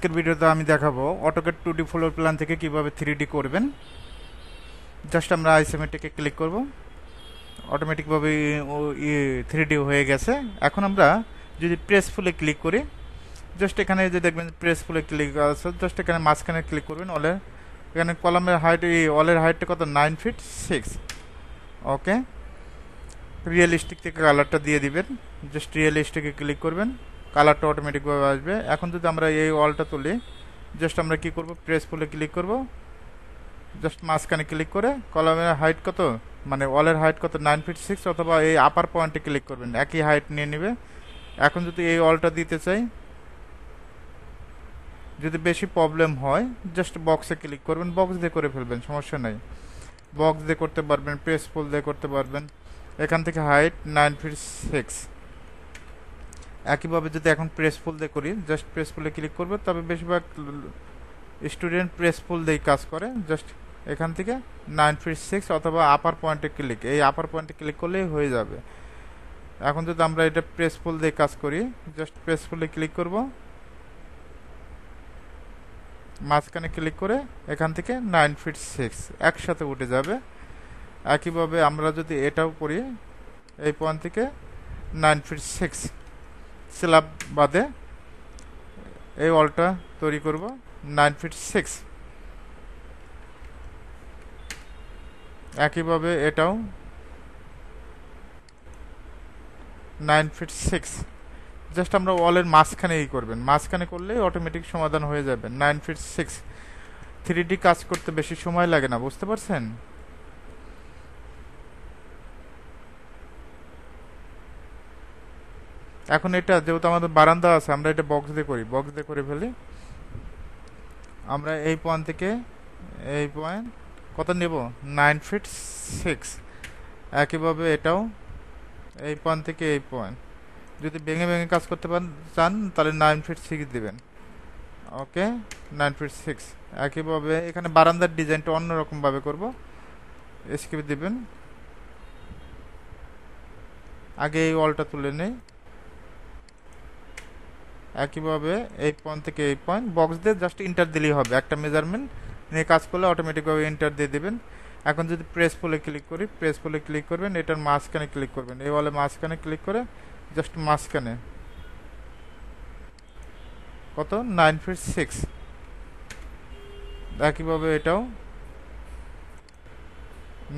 আজকের ভিডিওতে আমি দেখাবো অটোক্যাড 2D ফ্লোর প্ল্যান থেকে কিভাবে 3D করবেন। জাস্ট আমরা আইসোমেট্রিকে ক্লিক করব, অটোমেটিকভাবে 3D হয়ে গেছে। এখন আমরা যদি প্রেসফুলে ক্লিক করি, জাস্ট এখানে যে দেখবেন প্রেসফুলে ক্লিক আছে, জাস্ট এখানে মাঝখানে ক্লিক করবেন। অলের এখানে কলামের হাইট, অলের হাইটটা কত, 9 ফিট 6। ওকে, রিয়েলিস্টিক থেকে কালারটা দিয়ে দিবেন, জাস্ট রিয়েলিস্টিকে ক্লিক করবেন, কালারটা অটোমেটিকভাবে আসবে। এখন যদি আমরা এই ওয়ালটা তুলি, জাস্ট আমরা কি করব, প্রেসফুলে ক্লিক করব, জাস্ট মাঝখানে ক্লিক করে কলামের হাইট কত, মানে ওয়ালের হাইট কত, 9 ফিট 6, অথবা এই আপার পয়েন্টে ক্লিক করবেন, একই হাইট নিয়ে নেবে। এখন যদি এই ওয়ালটা দিতে চাই, যদি বেশি প্রবলেম হয় জাস্ট বক্সে ক্লিক করবেন, বক্স দিয়ে করে ফেলবেন, সমস্যা নেই। বক্স দিয়ে করতে পারবেন, প্রেসফুল দিয়ে করতে পারবেন। এখান থেকে হাইট 9 ফিট 6। একইভাবে যদি এখন প্রেসফুল দিয়ে করি, জাস্ট প্রেসফুলে ক্লিক করবে, তবে বেশিরভাগ স্টুডেন্ট প্রেসফুল দিয়েই কাজ করে। জাস্ট এখান থেকে 9 ফিট 6 অথবা আপার পয়েন্টে ক্লিক, এই আপার পয়েন্টে ক্লিক করলেই হয়ে যাবে। এখন যদি আমরা এটা প্রেসফুল দিয়ে কাজ করি, জাস্ট প্রেসফুলে ক্লিক করব, মাঝখানে ক্লিক করে এখান থেকে 9 ফিট 6 একসাথে উঠে যাবে। একইভাবে আমরা যদি এটাও করি, এই পয়েন্ট থেকে 9 ফিট 6 স্ল্যাব বাদে এই ওয়ালটা তৈরি করব 9 ফিট 6। একইভাবে এটাও 9 ফিট 6। জাস্ট আমরা ওয়ালের মাঝখানেই করবেন, মাঝখানে করলেই অটোমেটিক সমাধান হয়ে যাবে। 9 ফিট 6 3D কাজ করতে বেশি সময় লাগে না, বুঝতে পারছেন? এখন এটা যেহেতু আমাদের বারান্দা আছে, আমরা এটা বক্স দিয়ে করি, বক্স দিয়ে করে ফেলি। আমরা এই পয়েন্ট থেকে এই পয়েন্ট কত নেব, 9 ফিট 6। একইভাবে এটাও এই পয়েন্ট থেকে এই পয়েন্ট, যদি ভেঙে ভেঙে কাজ করতে চান তাহলে 9 ফিট 6 দিবেন। ওকে, 9 ফিট 6। একইভাবে এখানে বারান্দার ডিজাইনটা অন্যরকমভাবে করব, স্কিপ দিবেন। আগে এই ওয়ালটা তুলে নেই। একইভাবে এই পয়েন্ট থেকে এই পয়েন্ট বক্স দিয়ে জাস্ট ইন্টার দিলেই হবে, একটা মেজারমেন্ট নিয়ে কাজ করলে অটোমেটিকভাবে ইন্টার দিয়ে দেবেন। এখন যদি প্রেসফুলে ক্লিক করি, প্রেসফুলে ক্লিক করবেন, এটার মাঝখানে ক্লিক করবেন, এই ওয়ালে মাঝখানে ক্লিক করে জাস্ট মাঝখানে কত, 9 ফিট 6। একইভাবে এটাও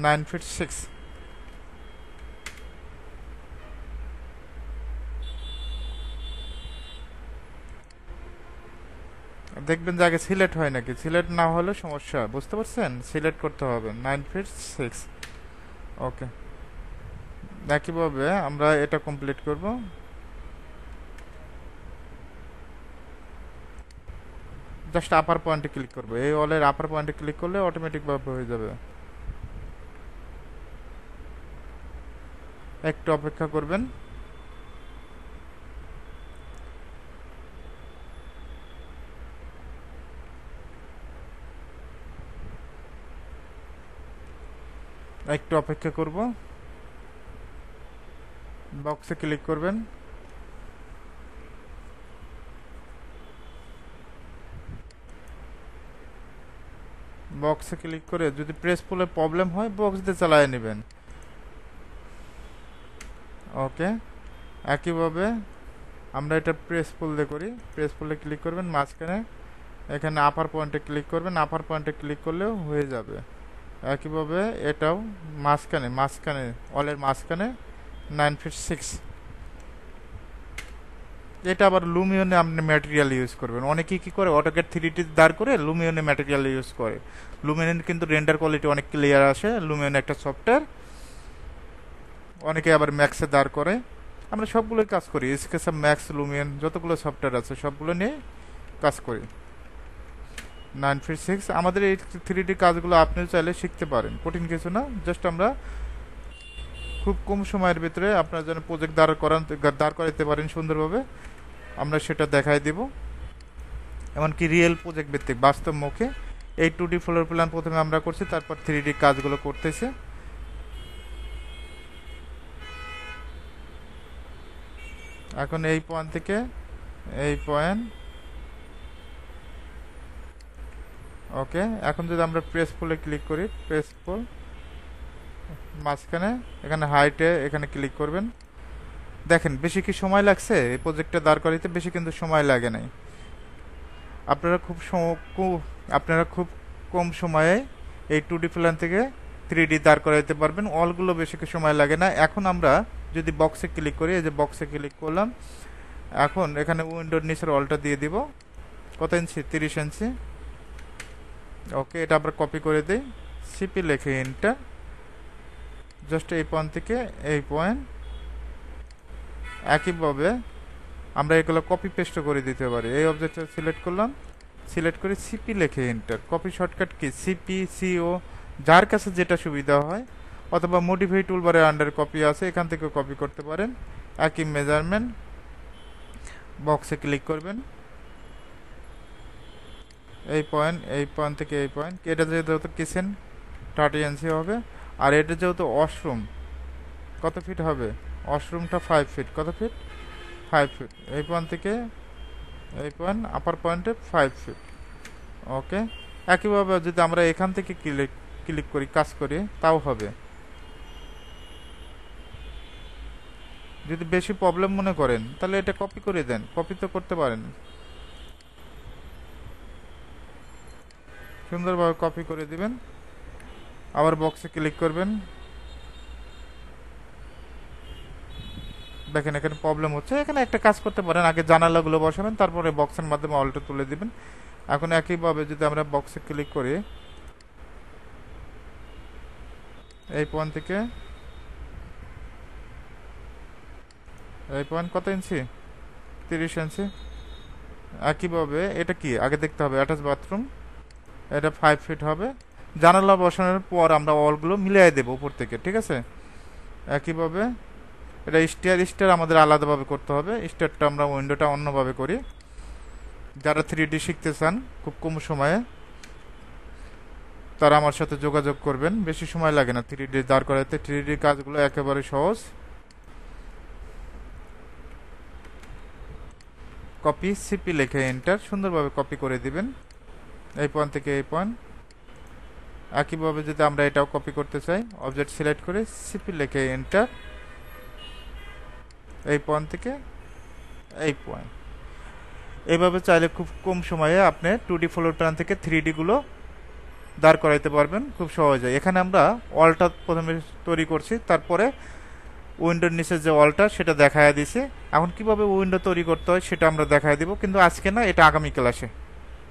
9 ফিট 6। দেখবেন যে আগে সিলেক্ট হয় নাকি, সিলেক্ট না হলে সমস্যা, বুঝতে পারছেন? সিলেক্ট করতে হবে 9 ফিট 6। ওকে, একইভাবে আমরা এটা কমপ্লিট করব। জাস্ট আপার পয়েন্টে ক্লিক করবো, এই ওয়ালের আপার পয়েন্টে ক্লিক করলে অটোমেটিকভাবে হয়ে যাবে। একটু অপেক্ষা করবেন। একটু অপেক্ষা করব, বক্সে ক্লিক করবেন, বক্সে ক্লিক করে যদি প্রেসফুলে প্রবলেম হয় বক্স দিয়ে চালিয়ে নেবেন। ওকে, একইভাবে আমরা এটা প্রেসফুল দিয়ে করি, প্রেসফুলে ক্লিক করবেন, মাঝখানে এখানে আপার পয়েন্টে ক্লিক করবেন, আপার পয়েন্টে ক্লিক করলেও হয়ে যাবে। একইভাবে এটাও মাঝখানে, মাঝখানে অলের মাঝখানে 9 ফিট 6। এটা আবার লুমিয়নে আপনি ম্যাটেরিয়াল ইউজ করবেন। অনেকেই কি করে, অটোক্যাড 3D দাঁড় করে লুমিয়নে ম্যাটেরিয়াল ইউজ করে। লুমিয়নের কিন্তু রেন্ডার কোয়ালিটি অনেক ক্লিয়ার আসে, লুমিয়ন একটা সফটওয়্যার। অনেকে আবার ম্যাক্সে দাঁড় করে। আমরা সবগুলোই কাজ করি, স্কেচআপ, ম্যাক্স, লুমিয়ন, যতগুলো সফটওয়্যার আছে সবগুলো নিয়ে কাজ করি। 9 ফিট 6 আমাদের এই 3D কাজগুলো আপনিও চাইলে শিখতে পারেন, কঠিন কিছু না। জাস্ট আমরা খুব কম সময়ের ভিতরে আপনার যেন প্রজেক্ট দাঁড় করাতে পারেন সুন্দরভাবে, আমরা সেটা দেখাই দেব। এমনকি রিয়েল প্রজেক্ট ভিত্তিক, বাস্তব মুখে। এই 2D ফ্লোর প্ল্যান প্রথমে আমরা করছি, তারপর 3D কাজগুলো করতেছে। এখন এই পয়েন্ট থেকে এই পয়েন্ট ওকে, এখন যদি আমরা প্রেস পুলে ক্লিক করি, প্রেস পুল মাঝখানে এখানে হাইটে এখানে ক্লিক করবেন। দেখেন বেশি কি সময় লাগছে এই প্রজেক্টটা দাঁড় করাইতে? বেশি কিন্তু সময় লাগে নাই। আপনারা খুব কম সময়ে এই 2D প্ল্যান থেকে 3D দাঁড় করাইতে পারবেন। অলগুলো বেশি কি সময় লাগে না। এখন আমরা যদি বক্সে ক্লিক করি, এই যে বক্সে ক্লিক করলাম, এখন এখানে উইন্ডোর নিচের অলটা দিয়ে দিব। কত ইঞ্চি? 30 ইঞ্চি। ওকে, এটা আমরা কপি করে দিই, সিপি লিখে এন্টার। জাস্ট এই পয়েন্ট থেকে এই পয়েন্ট একইভাবে আমরা এগুলো কপি পেস্ট করে দিতে পারি। এই অবজেক্টটা সিলেক্ট করলাম, সিলেক্ট করে সিপি লিখে enter. Copy shortcut key? CP, CO, যার কাছে যেটা সুবিধা হয়, অথবা মডিফাই টুলবারের আন্ডার কপি আছে, এখান থেকে কপি করতে পারেন। একই মেজারমেন্ট, বক্সে ক্লিক করবেন, এই পয়েন্ট থেকে এই পয়েন্ট। এটা যেহেতু কিচেন 30 ইঞ্চি হবে, আর এটা যেহেতু ওয়াশরুম, কত ফিট হবে? ওয়াশরুমটা 5 ফিট। কত ফিট? 5 ফিট। এই পয়েন্ট থেকে এই পয়েন্ট আপার পয়েন্টে 5 ফিট। ওকে, একইভাবে যদি আমরা এখান থেকে ক্লিক করি, কাজ করি, তাও হবে। যদি বেশি প্রবলেম মনে করেন তাহলে এটা কপি করে দেন, কপি তো করতে পারেন, সুন্দরভাবে কপি করে দিবেন। আবার বক্সে ক্লিক করবেন। দেখেন এখানে প্রবলেম হচ্ছে। এখানে একটা কাজ করতে পারেন, আগে জানালাগুলো বসাবেন, তারপরে বক্সের মাধ্যমে অলটা তুলে দিবেন। এখন একইভাবে যদি আমরা বক্সে ক্লিক করি, এই পয়েন্ট থেকে এই পয়েন্ট কত ইঞ্চি? 30 ইঞ্চি। একইভাবে এটা কি আগে দেখতে হবে, অ্যাটাচ বাথরুম, এটা 5 ফিট হবে। জানালা বসানোর পর আমরা অলগুলো মিলিয়ে দেবো উপর থেকে, ঠিক আছে? একইভাবে এটা স্টার আমাদের আলাদাভাবে করতে হবে। স্টারটা আমরা উইন্ডোটা অন্যভাবে করি। যারা 3D শিখতে চান খুব কম সময়ে, তারা আমার সাথে যোগাযোগ করবেন। বেশি সময় লাগে না 3D দাঁড় করাতে। 3D কাজগুলো একেবারে সহজ। কপি, সিপি লিখে এন্টার, সুন্দরভাবে কপি করে দিবেন এই পয়েন্ট থেকে এই পয়েন্ট। একইভাবে যদি আমরা এটাও কপি করতে চাই, অবজেক্ট সিলেক্ট করে সিপি লিখে এন্টার, এই পয়েন্ট থেকে এই পয়েন্ট। এইভাবে চাইলে খুব কম সময়ে আপনি 2D ফ্লোর প্ল্যান থেকে 3D গুলো দাঁড় করাইতে পারবেন খুব সহজে। এখানে আমরা ওয়ালটা প্রথমে তৈরি করছি, তারপরে উইন্ডোর নিচে যে ওয়ালটা সেটা দেখায় দিছি। এখন কিভাবে উইন্ডো তৈরি করতে হয় সেটা আমরা দেখায় দিব, কিন্তু আজকে না, এটা আগামী ক্লাসে।